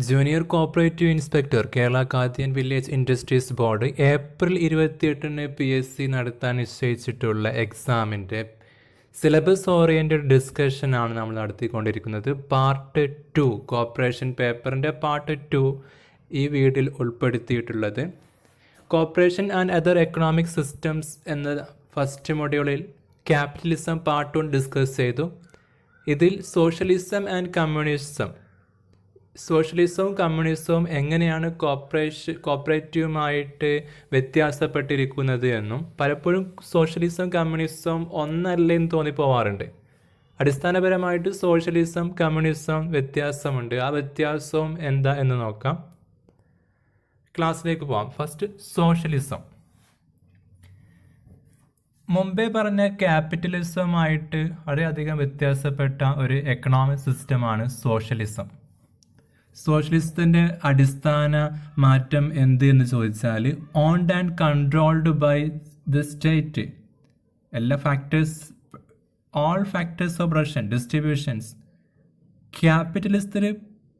Junior cooperative inspector Kerala khadi and village industries board April 28 PSC നടത്താൻ നിശ്ചയിച്ചിട്ടുള്ള എക്സാമിൻ്റെ സിലബസ് ഓറിയൻറ്റഡ് ഡിസ്കഷനാണ് നമ്മൾ നടത്തിക്കൊണ്ടിരിക്കുന്നത്. പാർട്ട് 2 കോപ്പറേഷൻ പേപ്പറിൻ്റെ പാർട്ട് 2 ഈ വീഡിയോയിൽ ഉൾപ്പെടുത്തിയിട്ടുള്ളത്. Cooperation and other economic systems എന്ന ഫസ്റ്റ് മൊഡ്യൂളിൽ ക്യാപിറ്റലിസം പാർട്ട് 1 ഡിസ്കസ് ചെയ്തു. ഇതിൽ സോഷ്യലിസം സോഷ്യലിസവും കമ്മ്യൂണിസവും എങ്ങനെയാണ് കോപ്പറേറ്റീവുമായിട്ട് വ്യത്യാസപ്പെട്ടിരിക്കുന്നത് എന്നും പലപ്പോഴും സോഷ്യലിസം കമ്മ്യൂണിസവും ഒന്നല്ലെന്ന് തോന്നിപ്പോവാറുണ്ട്. അടിസ്ഥാനപരമായിട്ട് സോഷ്യലിസം കമ്മ്യൂണിസം വ്യത്യാസമുണ്ട്. ആ വ്യത്യാസവും എന്താ എന്ന് നോക്കാം. ക്ലാസ്സിലേക്ക് പോവാം. First socialism. മുമ്പേ പറഞ്ഞ ക്യാപിറ്റലിസവുമായിട്ട് വളരെയധികം വ്യത്യാസപ്പെട്ട ഒരു എക്കണോമിക് സിസ്റ്റമാണ് സോഷ്യലിസം. സോഷ്യലിസത്തിൻ്റെ അടിസ്ഥാന മാറ്റം എന്ത് എന്ന് ചോദിച്ചാൽ owned and controlled by the state. എല്ലാ all factors of production distributions. ക്യാപിറ്റലിസത്തിൽ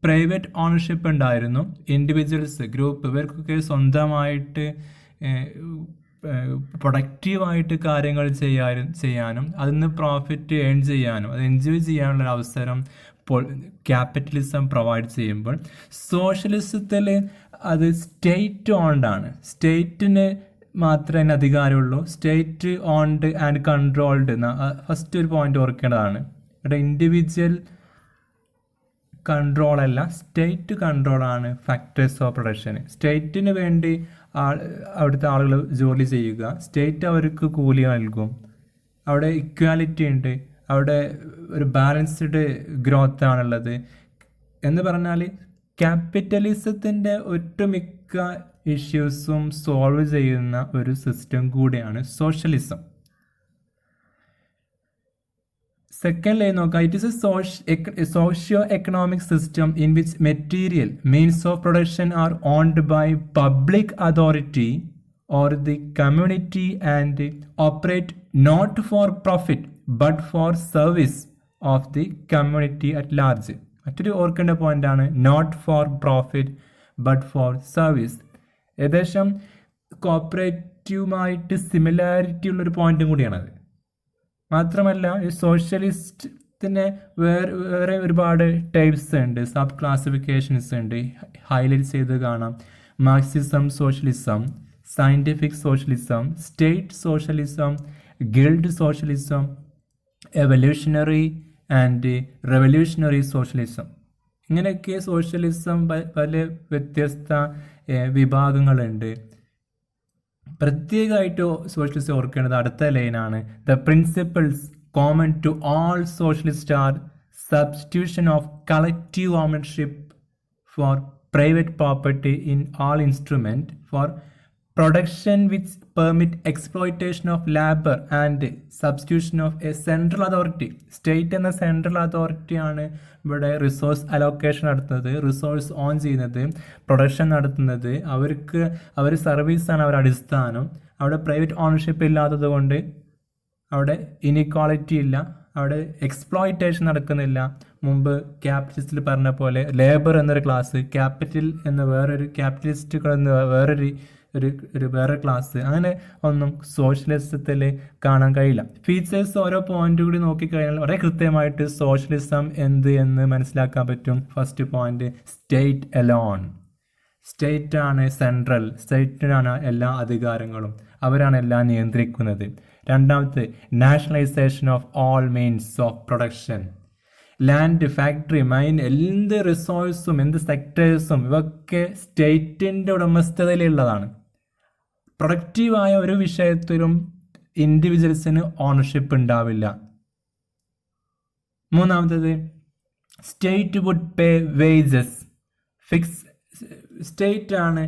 പ്രൈവറ്റ് ഓണർഷിപ്പ് ഉണ്ടായിരുന്നു. ഇൻഡിവിജ്വൽസ് ഗ്രൂപ്പ് ഇവർക്കൊക്കെ സ്വന്തമായിട്ട് പ്രൊഡക്റ്റീവായിട്ട് കാര്യങ്ങൾ ചെയ്യാനും അതിൽ നിന്ന് പ്രോഫിറ്റ് ഏൺ ചെയ്യാനും അത് എൻജോയ് ചെയ്യാനുള്ള അവസരം ക്യാപിറ്റലിസം പ്രൊവൈഡ് ചെയ്യുമ്പോൾ, സോഷ്യലിസത്തിൽ അത് സ്റ്റേറ്റ് ഓൺഡാണ്. സ്റ്റേറ്റിന് മാത്രമേ അധികാരമുള്ളൂ. സ്റ്റേറ്റ് ഓൺഡ് ആൻഡ് കൺട്രോൾഡ് എന്ന ഫസ്റ്റ് ഒരു പോയിന്റ് ഓർക്കേണ്ടതാണ്. ഇവിടെ ഇൻഡിവിജ്വൽ കൺട്രോൾ അല്ല, സ്റ്റേറ്റ് കൺട്രോളാണ് ഫാക്ടേഴ്സ് ഓഫ് പ്രൊഡക്ഷൻ. സ്റ്റേറ്റിന് വേണ്ടി അവിടുത്തെ ആളുകൾ ജോലി ചെയ്യുക, സ്റ്റേറ്റ് അവർക്ക് കൂലി നൽകും. അവിടെ ഇക്വാലിറ്റി ഉണ്ട്, അവിടെ ഒരു ബാലൻസ്ഡ് ഗ്രോത്ത് ആണുള്ളത്. എന്ന് പറഞ്ഞാൽ ക്യാപിറ്റലിസത്തിൻ്റെ ഒട്ടുമിക്ക ഇഷ്യൂസും സോൾവ് ചെയ്യുന്ന ഒരു സിസ്റ്റം കൂടിയാണ് സോഷ്യലിസം. സെക്കൻഡ് നോക്കാം. It is a socio economic system in which material means of production are owned by public authority or the community and operate not for profit but for service of the community at large. മറ്റൊരു ഓർക്കേണ്ട പോയിന്റാണ് not for profit but for service. ഏകദേശം കോപ്പറേറ്റീവുമായിട്ട് similarity ഉള്ളൊരു പോയിന്റും കൂടിയാണത്. മാത്രമല്ല ഈ സോഷ്യലിസ്റ്റിന് വേറെ ഒരുപാട് ടൈപ്സ് ഉണ്ട്, സബ് ക്ലാസിഫിക്കേഷൻസ് ഉണ്ട്. ഹൈലൈറ്റ് ചെയ്ത് കാണാം. Marxism socialism, scientific socialism, state socialism, guild socialism, evolutionary and revolutionary socialism. ഇങ്ങനെയൊക്കെ സോഷ്യലിസം പല വ്യത്യസ്ത വിഭാഗങ്ങളുണ്ട്. പ്രത്യേകമായിട്ട് സോഷ്യലിസം ഓർക്കേണ്ടത് അടുത്ത ലൈനാണ്. The principles common to all socialist are substitution of collective ownership for private property in all instrument for production which permit exploitation of labor and substitution of a central authority. State എന്ന central authority ആണ് ഇവിടെ resource allocation നടത്തുന്നത്, resource on ചെയ്യുന്നത്, production നടത്തുന്നത്. അവർ സർവീസാണ് അവരുടെ അടിസ്ഥാനം. അവിടെ പ്രൈവറ്റ് ഓണർഷിപ്പ് ഇല്ലാത്തത് കൊണ്ട് അവിടെ ഇനിക്വാളിറ്റി ഇല്ല, അവിടെ എക്സ്പ്ലോയിറ്റേഷൻ നടക്കുന്നില്ല. മുമ്പ് ക്യാപിറ്റലിസ്റ്റിൽ പറഞ്ഞ പോലെ ലേബർ എന്നൊരു ക്ലാസ്, ക്യാപിറ്റൽ എന്ന വേറൊരു, ക്യാപിറ്റലിസ്റ്റുകൾ എന്ന വേറെ ക്ലാസ്, അങ്ങനെ ഒന്നും സോഷ്യലിസത്തിൽ കാണാൻ കഴിയില്ല. ഫീച്ചേഴ്സ് ഓരോ പോയിന്റ് കൂടി നോക്കിക്കഴിഞ്ഞാൽ വളരെ കൃത്യമായിട്ട് സോഷ്യലിസം എന്ത് എന്ന് മനസ്സിലാക്കാൻ പറ്റും. First point, state alone. State ആണ് സെൻട്രൽ, സ്റ്റേറ്റിനാണ് എല്ലാ അധികാരങ്ങളും, അവരാണ് എല്ലാം നിയന്ത്രിക്കുന്നത്. രണ്ടാമത്തെ, nationalisation of all means of production. Land, factory, mine, എന്ത് റിസോഴ്സും എന്ത് സെക്ടേഴ്സും ഇവയൊക്കെ സ്റ്റേറ്റിൻ്റെ ഉടമസ്ഥതയിലുള്ളതാണ്. പ്രൊഡക്റ്റീവായ ഒരു വിഷയത്തിലും ഇൻഡിവിജ്വൽസിന് ഓണർഷിപ്പ് ഉണ്ടാവില്ല. മൂന്നാമത്തേത്, state would pay wages. State ആണ്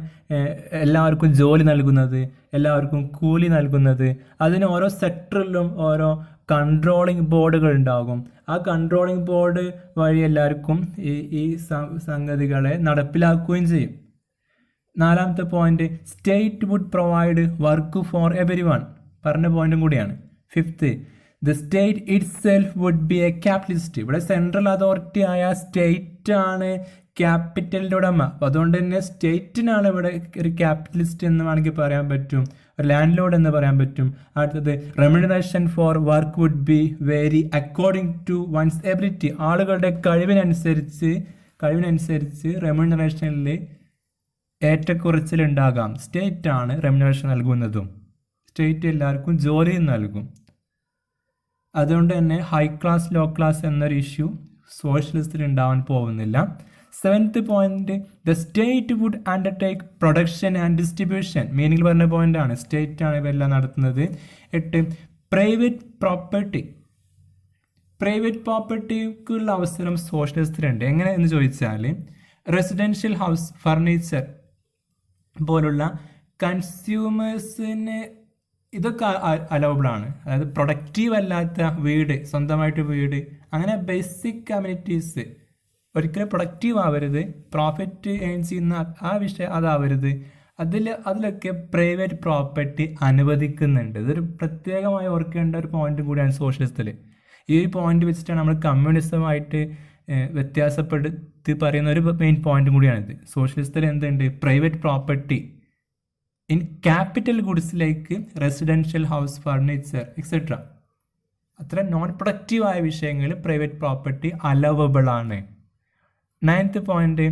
എല്ലാവർക്കും ജോലി നൽകുന്നത്, എല്ലാവർക്കും കൂലി നൽകുന്നത്. അതിന് ഓരോ സെക്ടറിലും ഓരോ കൺട്രോളിംഗ് ബോർഡുകൾ ഉണ്ടാകും. ആ കൺട്രോളിംഗ് ബോർഡ് വഴി എല്ലാവർക്കും ഈ സംഗതികളെ നടപ്പിലാക്കുകയും ചെയ്യും. നാലാമത്തെ point, state would provide work for everyone, പറഞ്ഞ പോയിന്റും കൂടിയാണ്. Fifth, the state itself would be a capitalist. ഇവിടെ സെൻട്രൽ അതോറിറ്റി ആയ സ്റ്റേറ്റ് ആണ് ക്യാപിറ്റലിൻ്റെ ഉടമ. അപ്പോൾ അതുകൊണ്ട് തന്നെ സ്റ്റേറ്റിനാണ് ഇവിടെ ഒരു ക്യാപിറ്റലിസ്റ്റ് എന്ന് വേണമെങ്കിൽ പറയാൻ പറ്റും, ഒരു ലാൻഡ് ലോഡ് എന്ന് പറയാൻ പറ്റും. അടുത്തത് remuneration for work would be vary according to one's ability. ആളുകളുടെ കഴിവിനനുസരിച്ച് റെമ്യൂണറേഷനിൽ ഏറ്റക്കുറച്ചിലുണ്ടാകാം. സ്റ്റേറ്റ് ആണ് റെമ്യൂണറേഷൻ നൽകുന്നതും. സ്റ്റേറ്റ് എല്ലാവർക്കും ജോലി നൽകും. അതുകൊണ്ട് തന്നെ ഹൈ ക്ലാസ് ലോ ക്ലാസ് എന്നൊരു ഇഷ്യൂ സോഷ്യലിസ്റ്റിൽ ഉണ്ടാവാൻ പോകുന്നില്ല. 7th point, the state would undertake production and distribution. Meaning പറഞ്ഞ പോയിന്റ് ആണ്, സ്റ്റേറ്റ് ആണ് ഇവയെല്ലാം നടത്തുന്നത്. 8, പ്രൈവറ്റ് പ്രോപ്പർട്ടിക്കുള്ള അവസരം സോഷ്യലിസ്റ്റിലുണ്ട്. എങ്ങനെ എന്ന് ചോദിച്ചാൽ റെസിഡൻഷ്യൽ ഹൗസ്, ഫർണിച്ചർ പോലുള്ള കൺസ്യൂമേഴ്സിന് ഇതൊക്കെ അലൗബിൾ ആണ്. അതായത് പ്രൊഡക്റ്റീവ് അല്ലാത്ത വീട്, സ്വന്തമായിട്ട് വീട്, അങ്ങനെ ബേസിക് കമ്മ്യൂണിറ്റീസ് ഒരിക്കലും പ്രൊഡക്റ്റീവ് ആവരുത്, പ്രോഫിറ്റ് ഏൺ ചെയ്യുന്ന ആ വിഷയം അതാവരുത്. അതിലൊക്കെ പ്രൈവറ്റ് പ്രോപ്പർട്ടി അനുവദിക്കുന്നുണ്ട്. ഇതൊരു പ്രത്യേകമായി ഓർക്കേണ്ട ഒരു പോയിന്റ് കൂടിയാണ് സോഷ്യലിസ്റ്റിൽ. ഈ പോയിന്റ് വെച്ചിട്ടാണ് നമ്മൾ കമ്മ്യൂണിസമായിട്ട് വ്യത്യാസപ്പെടുത്തി പറയുന്ന ഒരു മെയിൻ പോയിന്റ് കൂടിയാണിത്. സോഷ്യലിസ്റ്റിൽ എന്തുണ്ട്? പ്രൈവറ്റ് പ്രോപ്പർട്ടി ഇൻ ക്യാപിറ്റൽ ഗുഡ്സിലേക്ക് റെസിഡൻഷ്യൽ ഹൗസ്, ഫർണിച്ചർ എക്സെട്ര, അത്ര നോൺ പ്രൊഡക്റ്റീവായ വിഷയങ്ങൾ പ്രൈവറ്റ് പ്രോപ്പർട്ടി അലവബിൾ ആണ്. 9th point,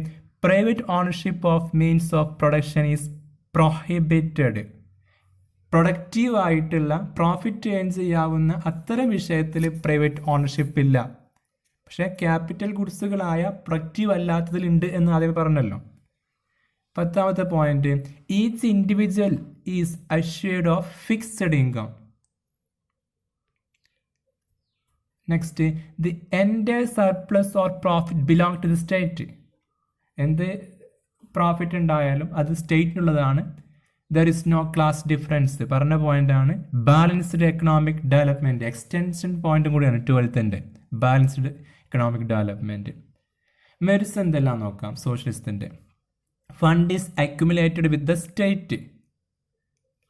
private ownership of means of production is prohibited. Productive ആയിട്ടുള്ള പ്രോഫിറ്റ് ഏൺ ചെയ്യാവുന്ന അത്തരം വിഷയത്തിൽ പ്രൈവറ്റ് ഓണർഷിപ്പ് ഇല്ല. പക്ഷേ ക്യാപിറ്റൽ ഗുഡ്സുകളായ പ്രൊഡക്റ്റീവ് അല്ലാത്തതിലുണ്ട് എന്ന് ആദ്യം പറഞ്ഞല്ലോ. 10th point, each individual is assured of fixed income. Next, the entire surplus or profit belong to the state. എന്ത് പ്രോഫിറ്റ് ഉണ്ടായാലും അത് സ്റ്റേറ്റിനുള്ളതാണ്. There is no class difference പറഞ്ഞ പോയിന്റാണ്. ബാലൻസ്ഡ് എക്കണോമിക് ഡെവലപ്മെൻറ്റ്, എക്സ്റ്റൻഷൻ പോയിന്റും കൂടിയാണ് 12th balanced economic development. Merits എന്തെല്ലാം നോക്കാം സോഷ്യലിസ്റ്റിൻ്റെ. Fund is accumulated with the state.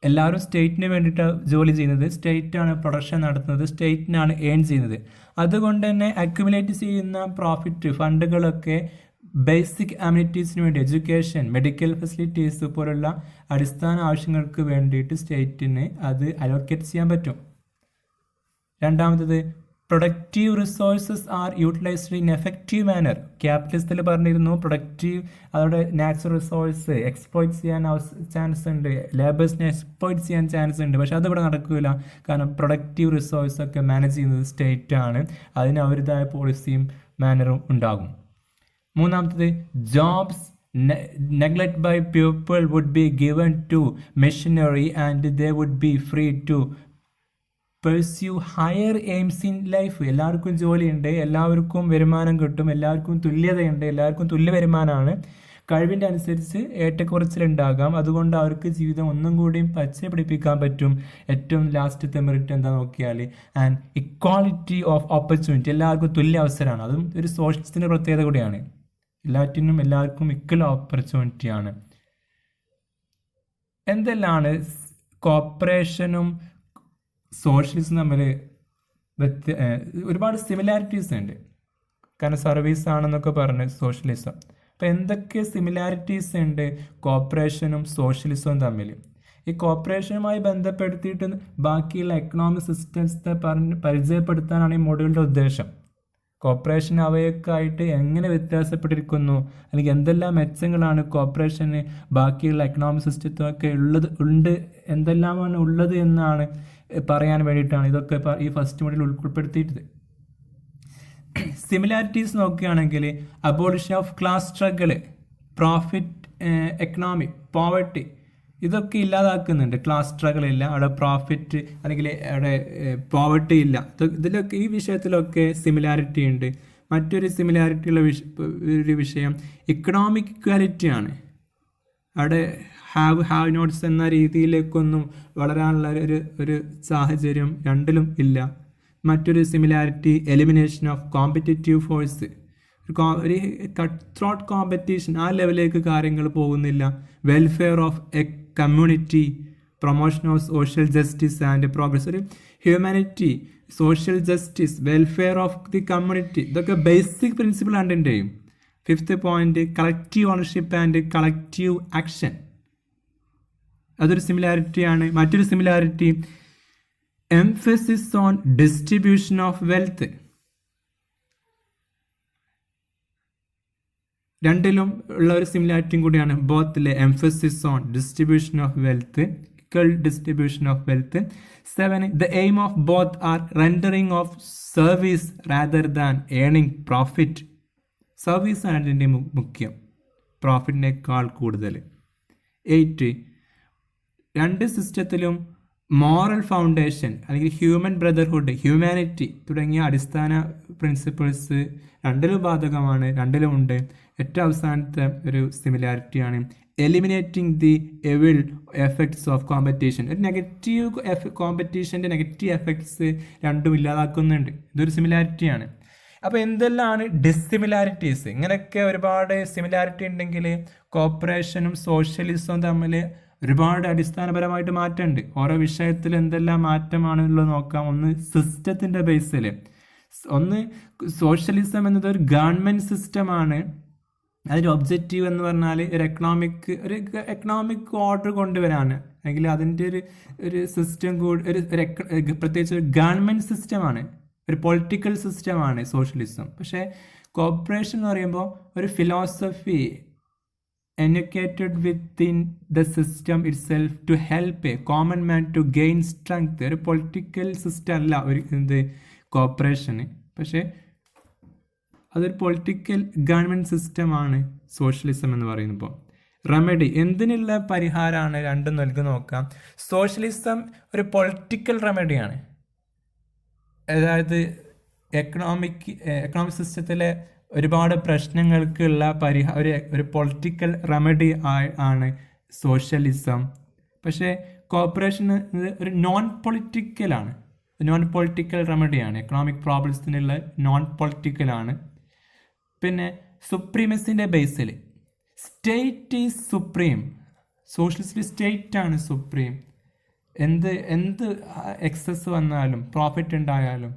എല്ലാവരും സ്റ്റേറ്റിന് വേണ്ടിയിട്ട് ജോലി ചെയ്യുന്നത്, സ്റ്റേറ്റാണ് പ്രൊഡക്ഷൻ നടത്തുന്നത്, സ്റ്റേറ്റിനാണ് ഏൺ ചെയ്യുന്നത്. അതുകൊണ്ട് തന്നെ അക്യുമുലേറ്റ് ചെയ്യുന്ന പ്രോഫിറ്റ് ഫണ്ടുകളൊക്കെ ബേസിക് അമ്യൂണിറ്റീസിന് വേണ്ടി, എഡ്യൂക്കേഷൻ, മെഡിക്കൽ ഫെസിലിറ്റീസ് പോലുള്ള അടിസ്ഥാന ആവശ്യങ്ങൾക്ക് വേണ്ടിയിട്ട് സ്റ്റേറ്റിന് അത് അലോക്കേറ്റ് ചെയ്യാൻ പറ്റും. രണ്ടാമത്തത്, productive resources are utilized in effective manner. ക്യാപിറ്റലിസ്റ്റിൽ പറഞ്ഞിരുന്നു പ്രൊഡക്റ്റീവ്, അതോടെ നാച്ചുറൽ റിസോഴ്സ് എക്സ്പ്ലോയിറ്റ് ചെയ്യാൻ ചാൻസ് ഉണ്ട്, ലേബേഴ്സിനെ എക്സ്പ്ലോയിറ്റ് ചെയ്യാൻ ചാൻസ് ഉണ്ട്. പക്ഷെ അതിവിടെ നടക്കില്ല. കാരണം പ്രൊഡക്റ്റീവ് റിസോഴ്സ് ഒക്കെ മാനേജ് ചെയ്യുന്നത് സ്റ്റേറ്റ് ആണ്. അതിന് അവരുടേതായ പോളിസിയും മാനറും ഉണ്ടാകും. മൂന്നാമത്തത്, jobs neglect by people would be given to machinery and they would be free to pursue higher aims in life. എല്ലാവർക്കും ജോലിയുണ്ട്, എല്ലാവർക്കും വരുമാനം കിട്ടും, എല്ലാവർക്കും തുല്യതയുണ്ട്, എല്ലാവർക്കും തുല്യ വരുമാനമാണ്. കഴിവിൻ്റെ അനുസരിച്ച് ഏറ്റക്കുറച്ചിലുണ്ടാകാം. അതുകൊണ്ട് അവർക്ക് ജീവിതം ഒന്നും കൂടിയും പച്ച പിടിപ്പിക്കാൻ പറ്റും. ഏറ്റവും ലാസ്റ്റത്തെ മെറിറ്റ് എന്താ നോക്കിയാൽ ആൻഡ് ഇക്വാളിറ്റി ഓഫ് ഓപ്പർച്യൂണിറ്റി, എല്ലാവർക്കും തുല്യ അവസരമാണ്. അതും ഒരു സോഷ്യലിസ്റ്റിൻ്റെ പ്രത്യേകത കൂടിയാണ്. എല്ലാറ്റിനും എല്ലാവർക്കും ഇക്വൽ ഓപ്പർച്യൂണിറ്റിയാണ്. എന്തെല്ലാണ് കോപ്പറേഷനും സോഷ്യലിസം തമ്മിൽ ഒരുപാട് സിമിലാരിറ്റീസ് ഉണ്ട്. കാരണം സർവീസ് ആണെന്നൊക്കെ പറഞ്ഞ് സോഷ്യലിസം. അപ്പോൾ എന്തൊക്കെ സിമിലാരിറ്റീസ് ഉണ്ട് കോപ്പറേഷനും സോഷ്യലിസവും തമ്മിൽ? ഈ കോപ്പറേഷനുമായി ബന്ധപ്പെടുത്തിയിട്ട് ബാക്കിയുള്ള എക്കണോമിക് സിസ്റ്റംസിനെ പരിചയപ്പെടുത്താനാണ് ഈ മോഡ്യൂളിൻ്റെ ഉദ്ദേശം. കോപ്പറേഷൻ അവയൊക്കെ ആയിട്ട് എങ്ങനെ വ്യത്യാസപ്പെട്ടിരിക്കുന്നു, അല്ലെങ്കിൽ എന്തെല്ലാം മെച്ചങ്ങളാണ് കോപ്പറേഷന് ബാക്കിയുള്ള എക്കണോമിക് സിസ്റ്റത്തൊക്കെ ഉണ്ട്, എന്തെല്ലാമാണ് ഉള്ളത് എന്നാണ് പറയാൻ വേണ്ടിയിട്ടാണ് ഇതൊക്കെ ഈ ഫസ്റ്റ് മോഡ്യൂൾ ഉൾപ്പെടുത്തിയിട്ടത്. സിമിലാരിറ്റീസ് നോക്കുകയാണെങ്കിൽ abolition of class struggle, profit economy, poverty, ഇതൊക്കെ ഇല്ലാതാക്കുന്നുണ്ട്. ക്ലാസ് സ്ട്രഗിൾ ഇല്ല, അവിടെ പ്രോഫിറ്റ് അല്ലെങ്കിൽ അവിടെ പോവർട്ടി ഇല്ല. ഇതിലൊക്കെ ഈ വിഷയത്തിലൊക്കെ സിമിലാരിറ്റി ഉണ്ട്. മറ്റൊരു സിമിലാരിറ്റി ഉള്ള ഒരു വിഷയം ഇക്കണോമിക് ഇക്വാലിറ്റിയാണ്. അവിടെ ഹാവ് നോട്ട്സ് എന്ന രീതിയിലേക്കൊന്നും വളരാനുള്ള ഒരു സാഹചര്യം രണ്ടിലും ഇല്ല. മറ്റൊരു similarity elimination of competitive force, ഒരു കട്ട് ത്രോട്ട് കോമ്പറ്റീഷൻ, ആ ലെവലിലേക്ക് കാര്യങ്ങൾ പോകുന്നില്ല. Welfare of a community, promotion of social justice and progress, ഒരു humanity, social justice, welfare of the community, ഇതൊക്കെ ബേസിക് പ്രിൻസിപ്പിൾ ആണ്. Fifth point collective ownership and collective action, അതൊരു സിമിലാരിറ്റിയാണ്. മറ്റൊരു similarity emphasis on distribution of wealth. രണ്ടിലും ഉള്ള ഒരു സിമിലാരിറ്റിയും കൂടിയാണ് ബോത്തിലെ emphasis on distribution of wealth, equal distribution of wealth. 7. The aim of both are rendering of service rather than earning profit. Service ആണ് അതിൻ്റെ മുഖ്യം, പ്രോഫിറ്റിനേക്കാൾ കൂടുതൽ. 8. രണ്ട് സിസ്റ്റത്തിലും മോറൽ ഫൗണ്ടേഷൻ അല്ലെങ്കിൽ ഹ്യൂമൻ ബ്രദർഹുഡ്, ഹ്യൂമാനിറ്റി തുടങ്ങിയ അടിസ്ഥാന പ്രിൻസിപ്പിൾസ് രണ്ടിലും ബാധകമാണ്, രണ്ടിലും ഉണ്ട്. ഏറ്റവും അവസാനത്തെ ഒരു സിമിലാരിറ്റിയാണ് eliminating the evil effects of competition. ഒരു നെഗറ്റീവ് കോമ്പറ്റീഷൻ്റെ നെഗറ്റീവ് എഫക്ട്സ് രണ്ടും ഇല്ലാതാക്കുന്നുണ്ട്. ഇതൊരു സിമിലാരിറ്റിയാണ്. അപ്പോൾ എന്തെല്ലാമാണ് ഡിസ്സിമിലാരിറ്റീസ്? ഇങ്ങനെയൊക്കെ ഒരുപാട് സിമിലാരിറ്റി ഉണ്ടെങ്കിൽ കോപ്പറേഷനും സോഷ്യലിസവും തമ്മിൽ ഒരുപാട് അടിസ്ഥാനപരമായിട്ട് മാറ്റമുണ്ട്. ഓരോ വിഷയത്തിൽ എന്തെല്ലാം മാറ്റമാണെന്നുള്ളത് നോക്കാം. ഒന്ന് സിസ്റ്റത്തിൻ്റെ ബേസിൽ, ഒന്ന് സോഷ്യലിസം എന്നത് ഒരു ഗവൺമെൻറ് സിസ്റ്റമാണ്. അതിൻ്റെ ഒബ്ജക്റ്റീവ് എന്ന് പറഞ്ഞാൽ ഒരു എക്കണോമിക് ഓർഡർ കൊണ്ടുവരാണ്, അല്ലെങ്കിൽ അതിൻ്റെ ഒരു സിസ്റ്റം കൂടി പ്രത്യേകിച്ച് ഒരു ഗവൺമെൻറ് സിസ്റ്റമാണ്, ഒരു പൊളിറ്റിക്കൽ സിസ്റ്റമാണ് സോഷ്യലിസം. പക്ഷേ കോർപ്പറേഷൻ എന്ന് പറയുമ്പോൾ ഒരു philosophy inculcated within the system itself to help a common man to gain strength. ഒരു പൊളിറ്റിക്കൽ സിസ്റ്റം അല്ല ഒരു കോർപ്പറേഷന്, പക്ഷേ അതൊരു പൊളിറ്റിക്കൽ ഗവൺമെൻറ് സിസ്റ്റമാണ് സോഷ്യലിസം എന്ന് പറയുമ്പോൾ. റെമഡി, എന്തിനുള്ള പരിഹാരമാണ് രണ്ടും നൽകി നോക്കാം. സോഷ്യലിസം ഒരു പൊളിറ്റിക്കൽ റെമഡിയാണ്, അതായത് എക്കണോമിക് സിസ്റ്റത്തിലെ ഒരുപാട് പ്രശ്നങ്ങൾക്കുള്ള ഒരു പൊളിറ്റിക്കൽ റെമഡി ആണ് സോഷ്യലിസം. പക്ഷേ കോർപ്പറേഷൻ ഒരു നോൺ പൊളിറ്റിക്കൽ റെമഡിയാണ്, എക്കണോമിക് പ്രോബ്ലംസിനുള്ള നോൺ പൊളിറ്റിക്കലാണ്. പിന്നെ സുപ്രീമസിൻ്റെ ബേസിൽ state is supreme, socialist state ആണ് സുപ്രീം. എന്ത് എക്സസ് വന്നാലും പ്രോഫിറ്റ് ഉണ്ടായാലും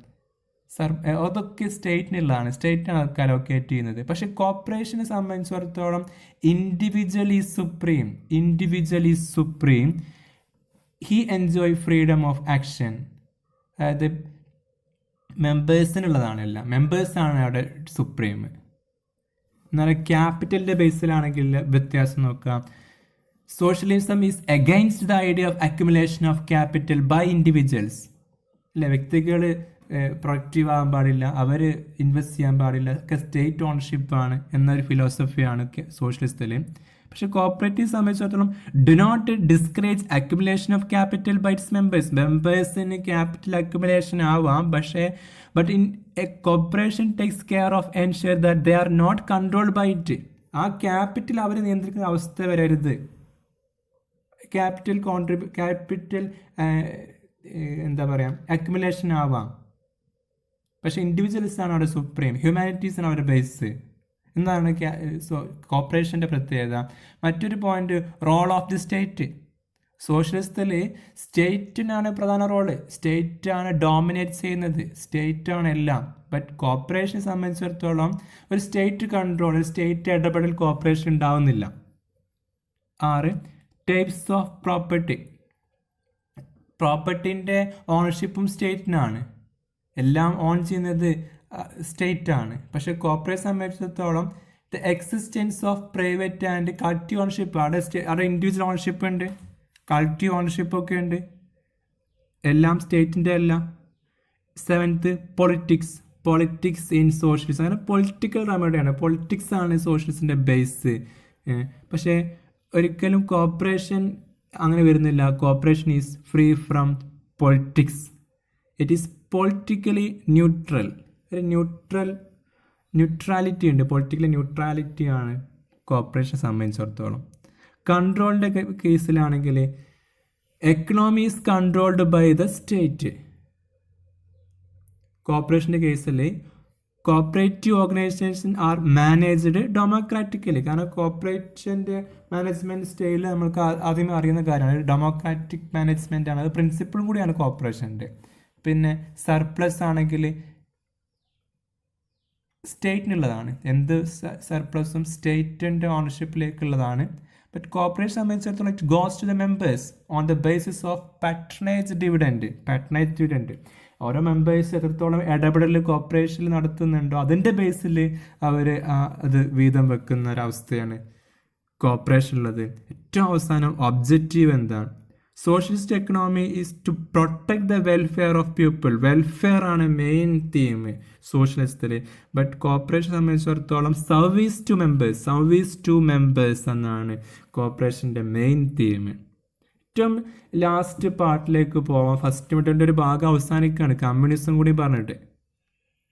അതൊക്കെ സ്റ്റേറ്റിനുള്ളതാണ്, സ്റ്റേറ്റാണ് അതൊക്കെ അലോക്കേറ്റ് ചെയ്യുന്നത്. പക്ഷെ കോർപ്പറേഷനെ സംബന്ധിച്ചിടത്തോളം individual is supreme, he enjoy freedom of action. അതായത് മെമ്പേഴ്സിനുള്ളതാണ്, എല്ലാം മെമ്പേഴ്സാണ് അവിടെ സുപ്രീം. എന്നാൽ ക്യാപിറ്റലിൻ്റെ ബേസിലാണെങ്കിൽ വ്യത്യാസം നോക്കാം. Socialism is against the idea of accumulation of capital by individuals. അല്ലെ, വ്യക്തികൾ പ്രൊഡക്റ്റീവ് ആകാൻ പാടില്ല, അവർ ഇൻവെസ്റ്റ് ചെയ്യാൻ പാടില്ല, ഒക്കെ സ്റ്റേറ്റ് ഓണർഷിപ്പാണ് എന്നൊരു ഫിലോസഫിയാണ് സോഷ്യലിസ്റ്റിൽ. പക്ഷേ കോപ്പറേറ്റീവ് സംബന്ധിച്ചിടത്തോളം do not discourage accumulation of capital by its മെമ്പേഴ്സിന് ക്യാപിറ്റൽ അക്യുമുലേഷൻ ആവാം, but in a corporation takes care of ensure that they are not controlled by it. ആ ക്യാപിറ്റൽ അവർ നിയന്ത്രിക്കുന്ന അവസ്ഥ വരരുത്. ക്യാപിറ്റൽ എന്താ പറയുക, അക്യുമുലേഷൻ ആവാം, പക്ഷേ ഇൻഡിവിജ്വൽസാണ് അവിടെ സുപ്രീം, ഹ്യൂമാനിറ്റീസാണ് അവരുടെ ബേസ് എന്നാണ് കോർപ്പറേഷൻ്റെ പ്രത്യേകത. മറ്റൊരു point, role of the state. സോഷ്യലിസത്തിൽ സ്റ്റേറ്റിനാണ് പ്രധാന റോള്, സ്റ്റേറ്റാണ് ഡോമിനേറ്റ് ചെയ്യുന്നത്, സ്റ്റേറ്റാണ് എല്ലാം. ബട്ട് കോർപ്പറേഷനെ സംബന്ധിച്ചിടത്തോളം ഒരു സ്റ്റേറ്റ് കൺട്രോൾ, ഒരു സ്റ്റേറ്റ് ഇടപെടൽ കോർപ്പറേഷൻ ഉണ്ടാവുന്നില്ല. 6. ടൈപ്സ് ഓഫ് പ്രോപ്പർട്ടിൻ്റെ ഓണർഷിപ്പും സ്റ്റേറ്റിനാണ്, എല്ലാം ഓൺ ചെയ്യുന്നത് സ്റ്റേറ്റാണ്. പക്ഷെ കോർപ്പറേറ്റ് സംബന്ധിച്ചിടത്തോളം the existence of private and collective ownership, അവിടെ ഇൻഡിവിജ്വൽ ഓണർഷിപ്പ് ഉണ്ട്, കളക്റ്റീവ് ഓണർഷിപ്പ് ഒക്കെ ഉണ്ട്, എല്ലാം സ്റ്റേറ്റിൻ്റെ എല്ലാം. 7. Politics in socialism. അങ്ങനെ പൊളിറ്റിക്കൽ റെമഡിയാണ്, പൊളിറ്റിക്സ് ആണ് സോഷ്യലിസത്തിൻ്റെ ബേസ്. പക്ഷേ ഒരിക്കലും കോർപ്പറേഷൻ അങ്ങനെ വരുന്നില്ല. Corporation is free from politics, it is politically neutral. ഒരു ന്യൂട്രാലിറ്റി ഉണ്ട്, പൊളിറ്റിക്കലി ന്യൂട്രാലിറ്റിയാണ് കോർപ്പറേഷനെ സംബന്ധിച്ചിടത്തോളം. കൺട്രോളിൻ്റെ കേസിലാണെങ്കിൽ economy is controlled by the state. കോർപ്പറേഷൻ്റെ കേസിൽ corporative organization are managed democratically. കാരണം കോർപ്പറേഷൻ്റെ മാനേജ്മെൻറ്റ് സ്റ്റൈൽ നമ്മൾക്ക് ആദ്യം അറിയുന്ന കാര്യമാണ്, ഡെമോക്രാറ്റിക് മാനേജ്മെൻ്റ് ആണ്, അത് പ്രിൻസിപ്പിളും കൂടിയാണ് കോർപ്പറേഷൻ്റെ. പിന്നെ സർപ്ലസ് ആണെങ്കിൽ സ്റ്റേറ്റിനുള്ളതാണ്, എന്ത് സർപ്ലസും സ്റ്റേറ്റിൻ്റെ ഓണർഷിപ്പിലേക്കുള്ളതാണ്. ബട്ട് കോർപ്പറേഷൻ സംബന്ധിച്ചിടത്തോളം it goes to the members on the basis of patronage dividend. ഓരോ മെമ്പേഴ്സ് എത്രത്തോളം ഇടപെടൽ കോർപ്പറേഷനിൽ നടത്തുന്നുണ്ടോ അതിൻ്റെ ബേസിൽ അവർ അത് വീതം വെക്കുന്ന ഒരവസ്ഥയാണ് കോർപ്പറേഷനുള്ളത്. ഏറ്റവും അവസാനം ഒബ്ജക്റ്റീവ് എന്താണ്? Socialist economy is to protect the welfare of people. Welfare ആണ് മെയിൻ തീം സോഷ്യലിസ്റ്റിൽ. ബട്ട് കോർപ്പറേഷൻ സംബന്ധിച്ചിടത്തോളം സർവീസ് ടു മെമ്പേഴ്സ് എന്നാണ് കോർപ്പറേഷൻ്റെ മെയിൻ തീം. ഏറ്റവും ലാസ്റ്റ് പാർട്ടിലേക്ക് പോവാം. ഫസ്റ്റ് മിഡിൻ്റെ ഒരു ഭാഗം അവസാനിക്കുകയാണ് കമ്മ്യൂണിസം കൂടി പറഞ്ഞിട്ട്.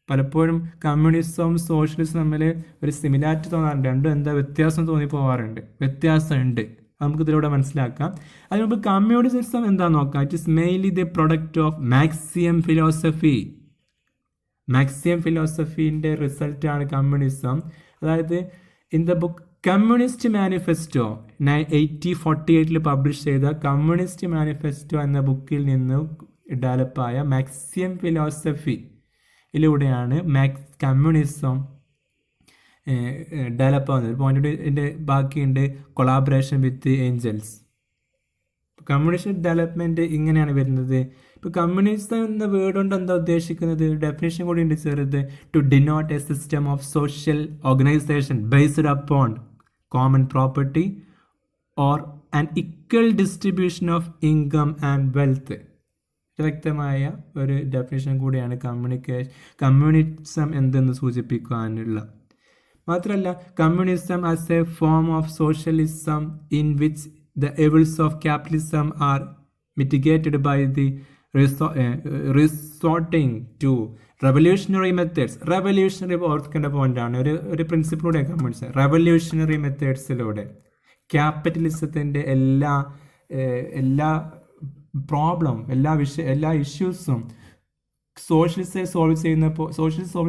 പലപ്പോഴും കമ്മ്യൂണിസവും സോഷ്യലിസം തമ്മിൽ ഒരു സിമിലാരിറ്റി തോന്നാറുണ്ട്, രണ്ടും എന്താ വ്യത്യാസം തോന്നിപ്പോവാറുണ്ട്. വ്യത്യാസമുണ്ട്, നമുക്കിതിലൂടെ മനസ്സിലാക്കാം. അതിന് മുമ്പ് കമ്മ്യൂണിസം എന്താണെന്ന് നോക്കാം. It is mainly the product of Marxian ഫിലോസഫീൻ്റെ റിസൾട്ടാണ് കമ്മ്യൂണിസം. അതായത് in the book communist manifesto 1848 publish ചെയ്ത കമ്മ്യൂണിസ്റ്റ് മാനിഫെസ്റ്റോ എന്ന ബുക്കിൽ നിന്ന് ഡെവലപ്പായ മാക്സിയം ഫിലോസഫിയിലൂടെയാണ് കമ്മ്യൂണിസം ഡെവലപ്പ് ആവുന്നത്. പോയിന്റ് ബാക്കിയുണ്ട് collaboration with Engels. Communist development ഇങ്ങനെയാണ് വരുന്നത്. ഇപ്പോൾ കമ്മ്യൂണിസം എന്ന വേർഡ് കൊണ്ട് എന്താ ഉദ്ദേശിക്കുന്നത്? ഡെഫിനേഷൻ കൂടി ഉണ്ട് ചേർത്ത്. To denote a system of social organization based upon common property or an equal distribution of income and wealth. വ്യക്തമായ ഒരു ഡെഫിനേഷൻ കൂടിയാണ് കമ്മ്യൂണിസം എന്തെന്ന് സൂചിപ്പിക്കാനുള്ള. മാത്രമല്ല communism as a form of socialism in which the evils of capitalism are mitigated by the resorting to revolutionary methods. Revolutionary ഓർക്കേണ്ട പോയിന്റാണ്, ഒരു പ്രിൻസിപ്പിളൂടെ communism. Revolutionary മെത്തേഡ്സിലൂടെ ക്യാപിറ്റലിസത്തിൻ്റെ എല്ലാ പ്രോബ്ലം, എല്ലാ ഇഷ്യൂസും സോഷ്യലിസ്റ്റ് സോൾവ്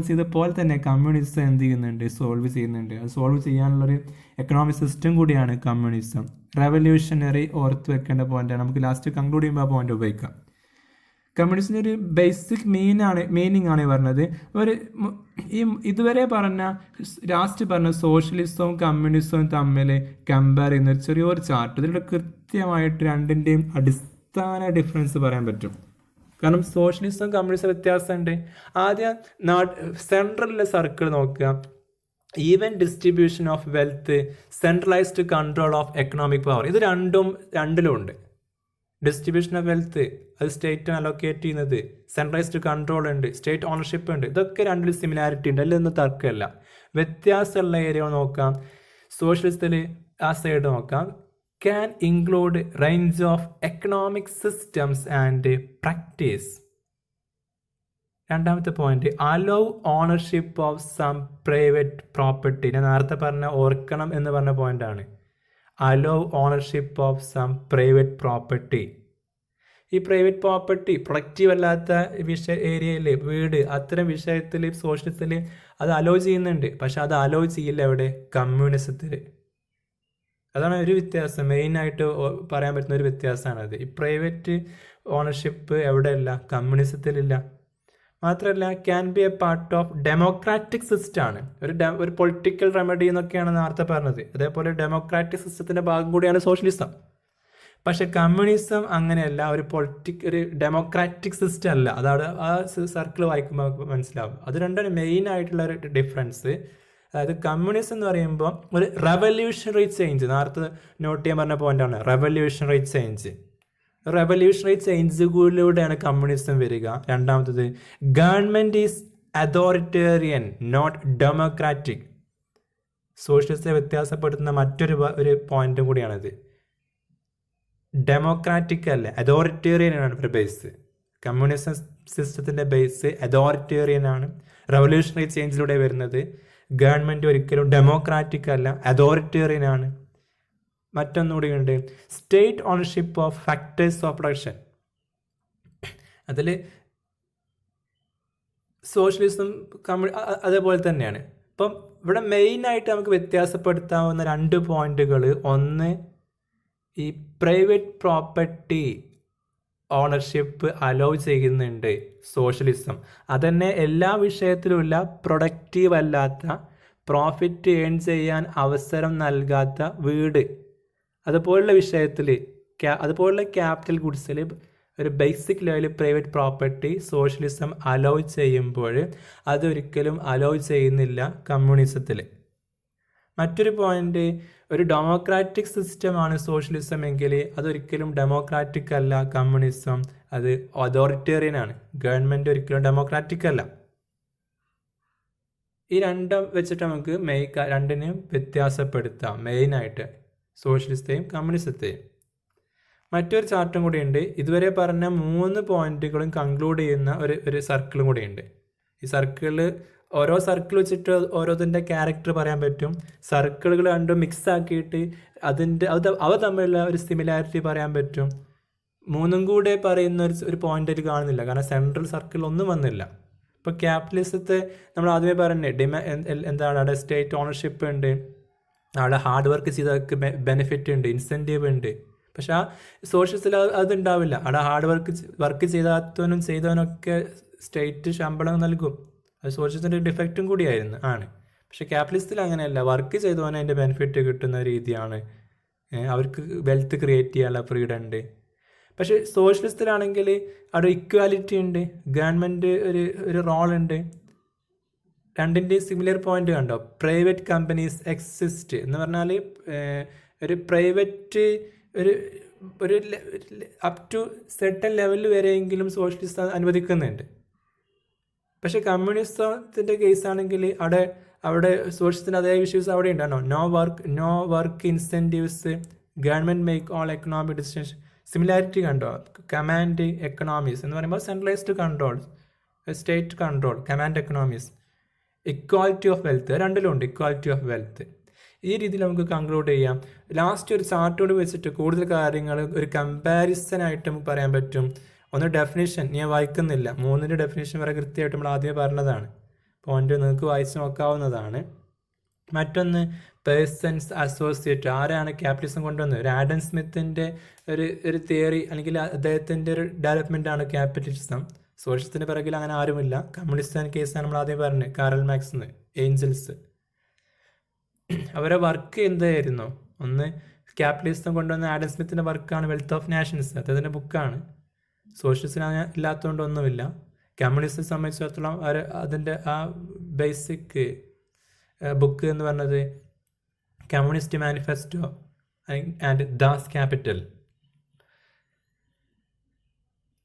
ചെയ്ത പോലെ തന്നെ കമ്മ്യൂണിസം എന്ത് ചെയ്യുന്നുണ്ട്? സോൾവ് ചെയ്യുന്നുണ്ട്. അത് സോൾവ് ചെയ്യാനുള്ളൊരു എക്കണോമിക് സിസ്റ്റം കൂടിയാണ് കമ്മ്യൂണിസം. റെവല്യൂഷണറി ഓർത്ത് വെക്കേണ്ട പോയിന്റാണ്. നമുക്ക് ലാസ്റ്റ് കൺക്ലൂഡ് ചെയ്യുമ്പോൾ ആ പോയിന്റ് ഉപയോഗിക്കാം. കമ്മ്യൂണിസ്റ്റിൻ്റെ ഒരു ബേസിക് മീനിങ് ആണ് പറഞ്ഞത്. ഇതുവരെ ലാസ്റ്റ് പറഞ്ഞ സോഷ്യലിസവും കമ്മ്യൂണിസവും തമ്മിൽ കമ്പയർ ചെയ്യുന്ന ഒരു ചെറിയൊരു ചാർട്ട്. ഇതിലൂടെ കൃത്യമായിട്ട് രണ്ടിൻ്റെയും അടിസ്ഥാന ഡിഫറൻസ് പറയാൻ പറ്റും. കാരണം സോഷ്യലിസം കമ്മ്യൂണിസം വ്യത്യാസമുണ്ട്. ആദ്യം സെൻട്രലിലെ സർക്കിൾ നോക്കുക. Even distribution of wealth, centralised control of economic power. ഇത് രണ്ടിലും ഉണ്ട്. ഡിസ്ട്രിബ്യൂഷൻ ഓഫ് വെൽത്ത് അത് സ്റ്റേറ്റ് അലോക്കേറ്റ് ചെയ്യുന്നത്, സെൻട്രലൈസ്ഡ് കൺട്രോൾ ഉണ്ട്, സ്റ്റേറ്റ് ഓണർഷിപ്പ് ഉണ്ട്. ഇതൊക്കെ രണ്ടിലും സിമിലാരിറ്റി ഉണ്ട്, അതിലൊന്നും തർക്കമല്ല. വ്യത്യാസമുള്ള ഏരിയ നോക്കാം. സോഷ്യലിസത്തിൽ ആ സൈഡ് നോക്കാം. can include range of economic systems and practice. രണ്ടാമത്തെ point allow ownership of some private property. ഞാൻ നേരത്തെ ഓർക്കണം എന്ന് പറഞ്ഞ പോയിന്റാണ്. allow ownership of some private property. ഈ പ്രൈവറ്റ് പ്രോപ്പർട്ടി പ്രൊഡക്റ്റീവ് അല്ലാത്ത ഏരിയയിൽ വീട്, അത്തരം വിഷയത്തിൽ സോഷ്യലിസത്തിൽ അത് അലോ ചെയ്യുന്നുണ്ട്. പക്ഷെ അത് അലോ ചെയ്യില്ല എവിടെ? കമ്മ്യൂണിസത്തിൽ. അതാണ് ഒരു വ്യത്യാസം, മെയിനായിട്ട് പറയാൻ പറ്റുന്ന ഒരു വ്യത്യാസമാണത്. ഈ പ്രൈവറ്റ് ഓണർഷിപ്പ് എവിടെയല്ല? കമ്മ്യൂണിസത്തിലില്ല. മാത്രമല്ല can be A part of democratic സിസ്റ്റമാണ്. ഒരു പൊളിറ്റിക്കൽ റെമഡി എന്നൊക്കെയാണ് നേരത്തെ പറഞ്ഞത്. അതേപോലെ ഡെമോക്രാറ്റിക് സിസ്റ്റത്തിൻ്റെ ഭാഗം കൂടിയാണ് സോഷ്യലിസം. പക്ഷെ കമ്മ്യൂണിസം അങ്ങനെയല്ല, ഒരു ഡെമോക്രാറ്റിക് സിസ്റ്റം അല്ല. അതാണ് ആ സർക്കിൾ വായിക്കുമ്പോൾ മനസ്സിലാവും. അത് രണ്ടാണ് മെയിൻ ആയിട്ടുള്ള ഒരു ഡിഫറൻസ്. അതായത് കമ്മ്യൂണിസം എന്ന് പറയുമ്പോൾ ഒരു റെവല്യൂഷണറി ചേഞ്ച്, നേരത്തെ നോട്ട് ചെയ്യാൻ പറഞ്ഞ പോയിന്റാണ് റെവല്യൂഷണറി ചേഞ്ചിലൂടെയാണ് കമ്മ്യൂണിസം വരിക. രണ്ടാമത്തത് government is authoritarian not democratic. സോഷ്യലിസത്തെ വ്യത്യാസപ്പെടുത്തുന്ന ഒരു പോയിന്റും കൂടിയാണിത്. ഡെമോക്രാറ്റിക് അല്ല, അതോറിറ്റേറിയൻ ആണ് ഒരു ബേസ്. കമ്മ്യൂണിസം സിസ്റ്റത്തിന്റെ ബേസ് അതോറിറ്റേറിയൻ ആണ്. റെവല്യൂഷണറി ചേഞ്ചിലൂടെ വരുന്നത്. ഗവൺമെന്റ് ഒരിക്കലും ഡെമോക്രാറ്റിക് അല്ല, അതോറിറ്റേറിയൻ ആണ്. മറ്റൊന്നുകൂടി ഉണ്ട്, state ownership of factors of production. അതിൽ സോഷ്യലിസം അതേപോലെ തന്നെയാണ്. അപ്പം ഇവിടെ മെയിനായിട്ട് നമുക്ക് വ്യത്യാസപ്പെടുത്താവുന്ന 2 പോയിന്റുകൾ, ഒന്ന് ഈ പ്രൈവറ്റ് പ്രോപ്പർട്ടി ഓണർഷിപ്പ് അലോ ചെയ്യുന്നുണ്ട് സോഷ്യലിസം. അതന്നെ എല്ലാ വിഷയത്തിലുമില്ല, പ്രൊഡക്റ്റീവ് അല്ലാത്ത, പ്രോഫിറ്റ് ഏൺ ചെയ്യാൻ അവസരം നൽകാത്ത വീട് അതുപോലുള്ള വിഷയത്തിൽ, അതുപോലുള്ള ക്യാപിറ്റൽ ഗുഡ്സിൽ ഒരു ബേസിക് ലെവലിൽ പ്രൈവറ്റ് പ്രോപ്പർട്ടി സോഷ്യലിസം അലോ ചെയ്യുമ്പോൾ അതൊരിക്കലും അലോ ചെയ്യുന്നില്ല കമ്മ്യൂണിസത്തിൽ. മറ്റൊരു പോയിന്റ്, ഒരു ഡെമോക്രാറ്റിക് സിസ്റ്റമാണ് സോഷ്യലിസം എങ്കിൽ അതൊരിക്കലും ഡെമോക്രാറ്റിക് അല്ല കമ്മ്യൂണിസം, അത് അതോറിറ്റേറിയൻ ആണ്. ഗവൺമെൻറ് ഒരിക്കലും ഡെമോക്രാറ്റിക് അല്ല. ഈ രണ്ടും വെച്ചിട്ട് നമുക്ക് രണ്ടിനെയും വ്യത്യാസപ്പെടുത്താം, മെയിനായിട്ട് സോഷ്യലിസത്തെയും കമ്മ്യൂണിസത്തെയും. മറ്റൊരു ചാർട്ടും കൂടിയുണ്ട്. ഇതുവരെ പറഞ്ഞ 3 പോയിന്റുകളും കൺക്ലൂഡ് ചെയ്യുന്ന ഒരു സർക്കിളും കൂടിയുണ്ട്. ഈ സർക്കിളിൽ ഓരോ സർക്കിൾ വെച്ചിട്ട് ഓരോതിൻ്റെ ക്യാരക്ടർ പറയാൻ പറ്റും. സർക്കിളുകൾ രണ്ടും മിക്സ് ആക്കിയിട്ട് അവ തമ്മിലുള്ള ഒരു സിമിലാരിറ്റി പറയാൻ പറ്റും. 3ഉം കൂടെ പറയുന്ന ഒരു പോയിന്റ് അതിൽ കാണുന്നില്ല, കാരണം സെൻട്രൽ സർക്കിൾ ഒന്നും വന്നില്ല. ഇപ്പോൾ ക്യാപിറ്റലിസത്തെ നമ്മൾ ആദ്യമേ പറഞ്ഞേ എന്താണ്, അവിടെ സ്റ്റേറ്റ് ഓണർഷിപ്പ് ഉണ്ട്, അവിടെ ഹാർഡ് വർക്ക് ചെയ്തവർക്ക് ബെനിഫിറ്റ് ഉണ്ട്, ഇൻസെൻറ്റീവ് ഉണ്ട്. പക്ഷെ ആ സോഷ്യലിസത്തിൽ അതുണ്ടാവില്ല. അവിടെ ഹാർഡ് വർക്ക് ചെയ്തവനും ചെയ്തവനൊക്കെ സ്റ്റേറ്റ് ശമ്പളം നൽകും. അത് സോഷ്യലിസത്തിൻ്റെ ഒരു ഡിഫക്റ്റും കൂടിയായിരുന്നു ആണ്. പക്ഷെ ക്യാപിറ്റലിസത്തിൽ അങ്ങനെയല്ല, വർക്ക് ചെയ്തവന് അതിൻ്റെ ബെനിഫിറ്റ് കിട്ടുന്ന രീതിയാണ്. അവർക്ക് വെൽത്ത് ക്രിയേറ്റ് ചെയ്യാനുള്ള ഫ്രീഡം ഉണ്ട്. പക്ഷേ സോഷ്യലിസത്തിലാണെങ്കിൽ അവിടെ ഇക്വാലിറ്റി ഉണ്ട്, ഗവൺമെൻറ് ഒരു റോളുണ്ട്. രണ്ടിൻ്റെയും സിമിലർ പോയിന്റ് കണ്ടോ, പ്രൈവറ്റ് കമ്പനീസ് എക്സിസ്റ്റ് എന്ന് പറഞ്ഞാൽ ഒരു പ്രൈവറ്റ് ഒരു അപ് ടു സെർട്ടൻ ലെവലിൽ വരെയെങ്കിലും സോഷ്യലിസം അനുവദിക്കുന്നുണ്ട്. പക്ഷെ കമ്മ്യൂണിസത്തിൻ്റെ കേസാണെങ്കിൽ അവിടെ സോഷ്യലിസത്തിൻ്റെ അതേ ഇഷ്യൂസ് അവിടെ ഉണ്ടാണോ, no work incentives, government make all economic decisions. Similarity കണ്ടോ, കമാൻഡ് എക്കണോമീസ് എന്ന് പറയുമ്പോൾ centralized control, state control, command economies. Equality of wealth, രണ്ടിലുണ്ട് ഇക്വാലിറ്റി ഓഫ് വെൽത്ത്. ഈ രീതിയിൽ നമുക്ക് കൺക്ലൂഡ് ചെയ്യാം. ലാസ്റ്റ് ഒരു ചാർട്ടോട് വെച്ചിട്ട് കൂടുതൽ കാര്യങ്ങൾ ഒരു കമ്പാരിസൺ ആയിട്ട് നമുക്ക് പറയാൻ പറ്റും. ഒന്ന് ഡെഫിനിഷൻ, ഞാൻ വായിക്കുന്നില്ല, 3ൻ്റെ ഡെഫിനിഷൻ വരെ കൃത്യമായിട്ട് നമ്മൾ ആദ്യമേ പറഞ്ഞതാണ്, പോയിന്റ് നിങ്ങൾക്ക് വായിച്ച് നോക്കാവുന്നതാണ്. മറ്റൊന്ന് പേഴ്സൺസ് അസോസിയേറ്റ്, ആരാണ് ക്യാപിറ്റലിസം കൊണ്ടുവന്നത്, ഒരു ആഡം സ്മിത്തിൻ്റെ ഒരു തിയറി അല്ലെങ്കിൽ അദ്ദേഹത്തിൻ്റെ ഒരു ഡെവലപ്മെൻ്റ് ആണ് ക്യാപിറ്റലിസം. സോഷ്യലിസത്തിൻ്റെ പിറകിൽ അങ്ങനെ ആരുമില്ല. കമ്മ്യൂണിസ്റ്റ് കേസാണ് നമ്മൾ ആദ്യം പറഞ്ഞത്, കാറൽ മാർക്സ്, ഏഞ്ചൽസ്. അവരെ വർക്ക് എന്തായിരുന്നു, ഒന്ന് ക്യാപിറ്റലിസം കൊണ്ടുവന്ന ആഡം സ്മിത്തിൻ്റെ വർക്കാണ് വെൽത്ത് ഓഫ് നാഷൻസ്, അദ്ദേഹത്തിൻ്റെ ബുക്കാണ്. സോഷ്യലിസ്റ്റിന് ഇല്ലാത്തതുകൊണ്ട് ഒന്നുമില്ല. കമ്മ്യൂണിസ്റ്റിനെ സംബന്ധിച്ചിടത്തോളം അതിൻ്റെ ആ ബേസിക് ബുക്ക് എന്ന് പറഞ്ഞത് communist manifesto and Das capital.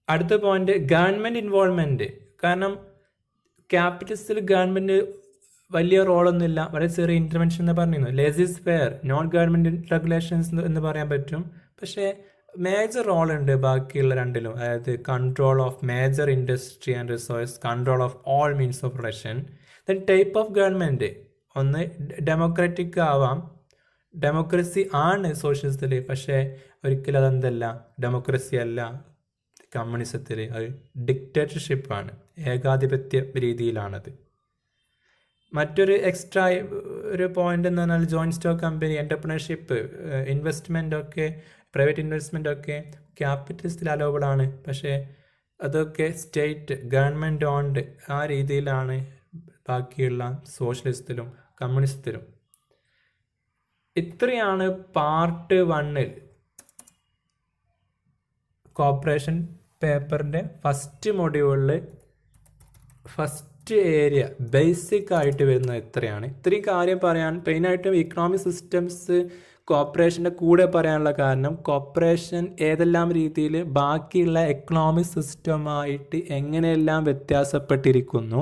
അടുത്ത പോയിന്റ്, ഗവൺമെൻറ് ഇൻവോൾവ്മെൻറ്റ്. കാരണം ക്യാപിറ്റലിസ്റ്റിൽ ഗവൺമെൻറ് വലിയ റോളൊന്നുമില്ല, വളരെ ചെറിയ ഇൻ്റർവെൻഷൻ എന്ന് പറഞ്ഞിരുന്നു. ലെസിസ് ഫെയർ, നോൺ ഗവൺമെൻറ് റെഗുലേഷൻസ് എന്ന് പറയാൻ പറ്റും. പക്ഷേ മേജർ റോൾ ഉണ്ട് ബാക്കിയുള്ള രണ്ടിലും, അതായത് control of major industry and resource, control of all means of production. Then type of government, ഒന്ന് ഡെമോക്രാറ്റിക് ആവാം, ഡെമോക്രസി ആണ് സോഷ്യലിസത്തിൽ, പക്ഷേ ഒരിക്കലും അതെന്തല്ല, ഡെമോക്രസി അല്ല കമ്മ്യൂണിസത്തിൽ, അത് ഡിക്റ്റേറ്റർഷിപ്പാണ്, ഏകാധിപത്യ രീതിയിലാണത്. മറ്റൊരു എക്സ്ട്രാ ഒരു പോയിന്റ് എന്ന് പറഞ്ഞാൽ joint stock company, entrepreneurship, investment ഒക്കെ, പ്രൈവറ്റ് ഇൻവെസ്റ്റ്മെൻ്റ് ഒക്കെ ക്യാപിറ്റലിസ്റ്റിൽ അലോവബിൾ ആണ്. പക്ഷേ അതൊക്കെ സ്റ്റേറ്റ് ഗവൺമെൻറ് ഓൺഡ് ആ രീതിയിലാണ് ബാക്കിയുള്ള സോഷ്യലിസത്തിലും കമ്മ്യൂണിസത്തിലും. ഇത്രയാണ് പാർട്ട് 1 കോപ്പറേഷൻ പേപ്പറിൻ്റെ ഫസ്റ്റ് മൊഡ്യൂളിൽ ഫസ്റ്റ് ഏരിയ ബേസിക് ആയിട്ട് വരുന്നത് ഇത്രയാണ്. ഇത്രയും കാര്യം പറയാൻ മെയിനായിട്ടും ഇക്കണോമിക് സിസ്റ്റംസ് കോപ്പറേഷൻ്റെ കൂടെ പറയാനുള്ള കാരണം, കോപ്പറേഷൻ ഏതെല്ലാം രീതിയിൽ ബാക്കിയുള്ള എക്കണോമിക് സിസ്റ്റമായിട്ട് എങ്ങനെയെല്ലാം വ്യത്യാസപ്പെട്ടിരിക്കുന്നു,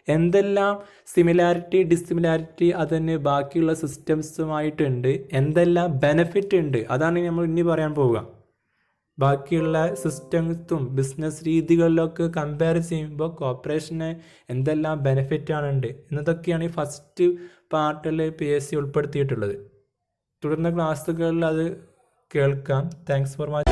എന്തെല്ലാം സിമിലാരിറ്റി ഡിസിമിലാരിറ്റി അതിന് ബാക്കിയുള്ള സിസ്റ്റംസുമായിട്ടുണ്ട്, എന്തെല്ലാം ബെനിഫിറ്റ് ഉണ്ട്, അതാണ് നമ്മൾ ഇനി പറയാൻ പോവുക. ബാക്കിയുള്ള സിസ്റ്റംസും ബിസിനസ് രീതികളിലൊക്കെ കമ്പയർ ചെയ്യുമ്പോൾ കോപ്പറേഷന് എന്തെല്ലാം ബെനിഫിറ്റാണുണ്ട് എന്നതൊക്കെയാണ് ഈ ഫസ്റ്റ് പാർട്ടിൽ PSC ഉൾപ്പെടുത്തിയിട്ടുള്ളത്. തുടർന്ന ക്ലാസ്സുകളിൽ അത് കേൾക്കാം. Thanks for watching.